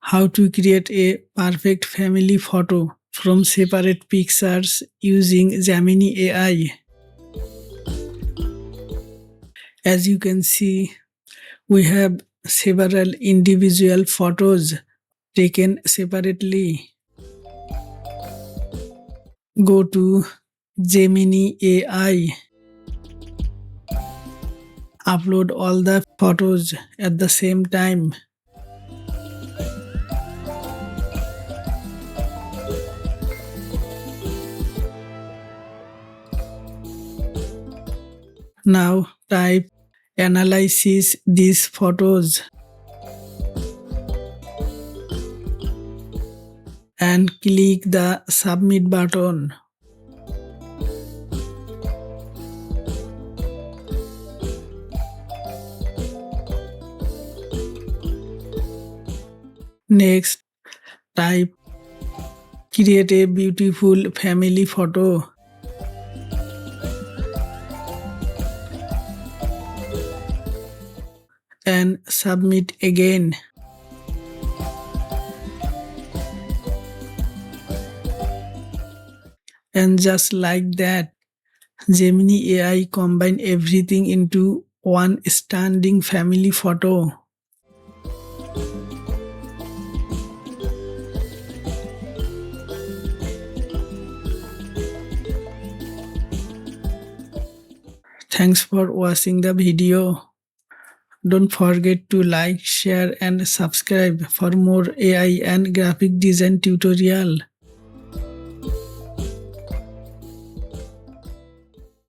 How to create a perfect family photo from separate pictures using Gemini AI. As you can see, we have several individual photos taken separately. Go to Gemini AI, upload all the photos at the same time. Now type analysis these photos and click the submit button. Next, type create a beautiful family photo. And submit again. And just like that, Gemini AI combine everything into one standing family photo. Thanks for watching the video. Don't forget to like, share and subscribe for more AI and graphic design tutorial.